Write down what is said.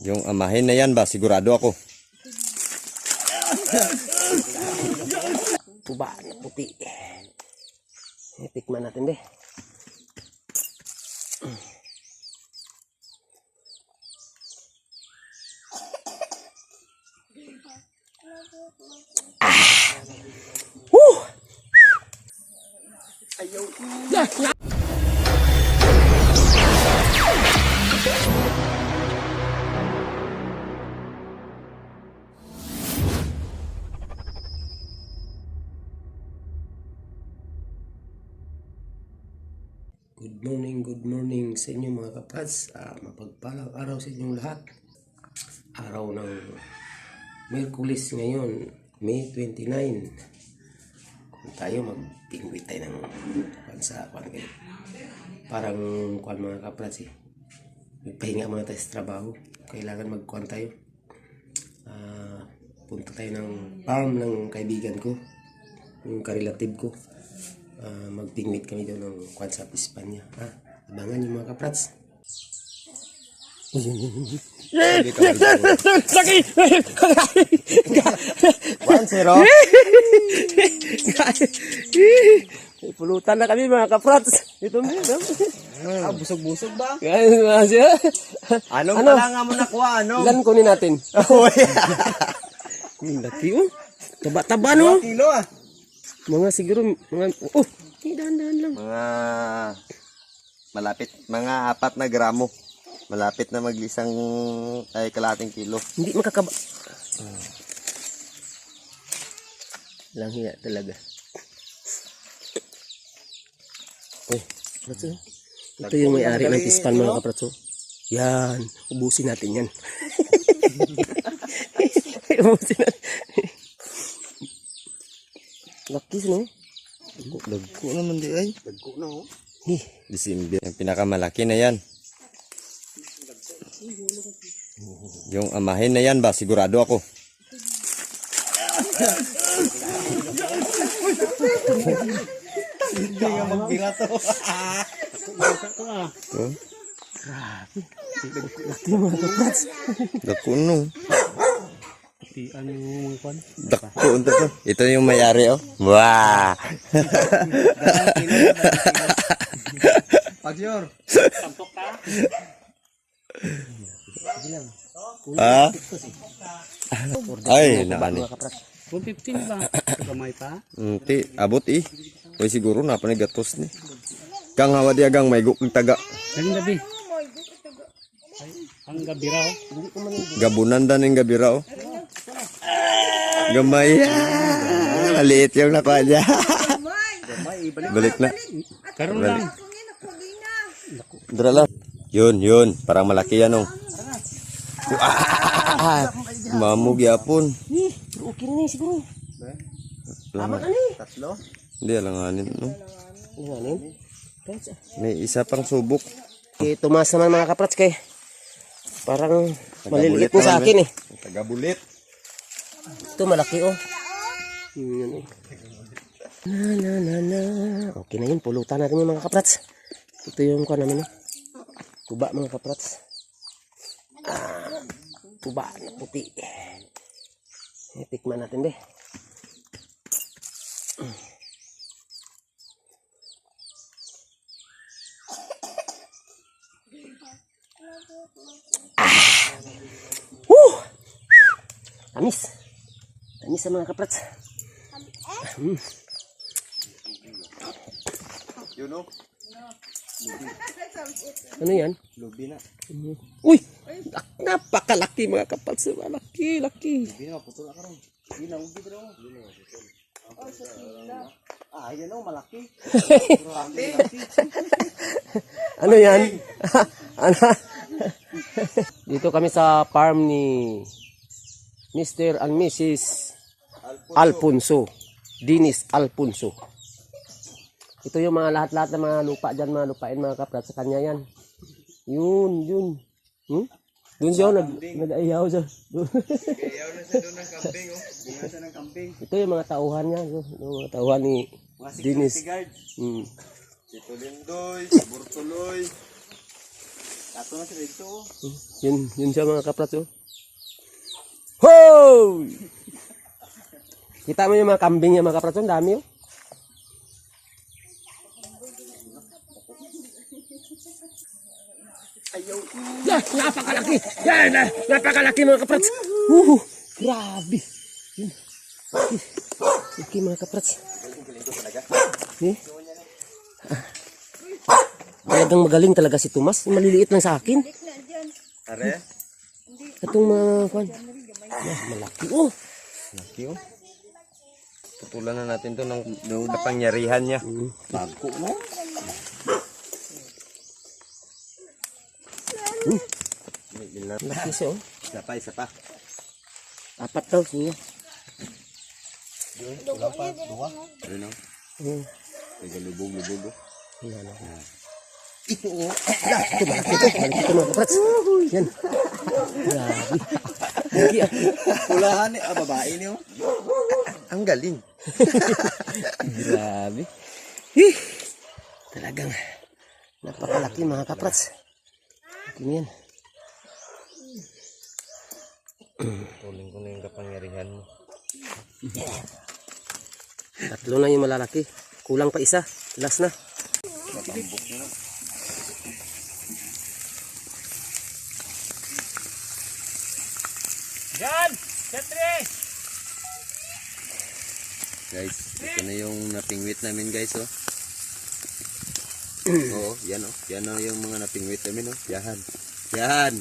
Yung amahin na yan ba, sigurado ako. Tuba na puti. Tikman natin deh. Ayaw. Good morning sa inyo mga kapads. Mapagpalang araw sa inyong lahat. Araw ng Miyerkules ngayon, May 29. Kung tayo magpingwit tayo ng bansa. Parang kuwan mga kapads eh. Pahinga muna tayo sa trabaho. Kailangan magkuwan tayo. Punta tayo ng farm ng kaibigan ko, yung karelative ko. Magpingwit kami doon ng kuwan sa Espanya. Abangan yung mga kaprats. Laki! 1-0. Pulutan na kami mga kaprats. Ito mo. Busog-busog ba? Ano Pala nga mo nakuha, ano? Ilan kunin natin? Laki oh. Taba-taba no? 2 kilo ah. Mga siguro, dahan-dahan lang. Mga 4 na gramo. Malapit na maglisang ay kalating kilo. Hindi makakaba. Lang hiya talaga. Kapratso. Ito yung may-ari ng pispan mga kapratso. Yan. Ubusin natin yan. Ubusin natin. Lakis no? Dagko naman di ay. Dagko na oh. December. Yung pinakamalaki na yan. Yung amahin na yan ba, sigurado ako. Hindi nga magbira to. Laki mga kaprats. Dagko no. Ano yung mga kwan? Dagko unta to. Ito yung may-ari oh. Wow. Pagsyor. Ay, nabani. 115 ba? Gamay pa? Ti, abot Uy, siguro na pa ni gatos ni. Kang hawa di agang may gukong taga. Ang gabi. Ang gabi raw. Gabunan dan yung gabi raw. Gamay. Maliit yung nakuha niya. Balik na. Karon lang. Dara lang. Yun. Parang malaki yan oh. Mamug yapon. Okay na siguro. Tatlo? Hindi, alanganin no. Alanganin? May isa pang subok. Tumas naman mga kaprats kay. Parang maliliit mo sa akin eh. Taga-bulit. Ito malaki oh. Na. Okay na yun, pulutan natin yung mga kaprats. Ito yung kuha namin eh. Tuba mga kaprats. Tuba na puti. Tikman natin deh. Tamis. Tamis sa mga kaprats. Yun oh. Ano yan? Lubi na. Uy! Napakalaki mga kaprats. Laki. Lubi na, putol na karon. Hindi na, ugi bro. Yan oh, malaki. Ano yan? Ano? Dito kami sa farm ni Mr. and Mrs. Alfonso. Dinis Alfonso. Ito yung mga lahat-lahat ng mga lupa dyan, mga lupain mga kaprats sa kanya yan. Yun. Doon siya, nag-ayaw siya. Nag-ayaw na siya doon ng kambing oh. Binasa ng kambing. Ito yung mga tauhan niya. Yung mga tauhan ni Dinis. Guard. Si Tulindoy, si Burtuloy. Ato na sila dito. Yun siya mga kaprats oh. Hoy! Kita mo yung mga kambing niya mga kaprats, ang dami oh. Yan, napakalaki! Yan, napakalaki mga kaprats! Grabe! Yun. Okay mga kaprats. Eh? Talagang magaling talaga si Tomas. Maliliit lang sa akin. Are? Itong mga kwan. Malaki oh. Laki oh. Putulan na natin to ng kapangyarihan niya. Bago no? Laki siya oh. Isa pa. 4 daw siya. Dua. Ayun oh. Nagalubog-lubog oh. Yan oh. Ito oh. Ito malaki ito. Malaki ito mga kaprats. Yan. Grabe. Lagi ah. Pulahan ni babae niyo. Ang galing. Grabe. Talagang napakalaki mga kaprats. Laki yan. Tuling ko na yung kapangyarihan mo. 3 na yung malalaki. Kulang pa isa. Last na. Guys, ito na yung napingwit namin guys oh. Oo, yan oh. Yan na yung mga napingwit namin oh. Yan. Yan.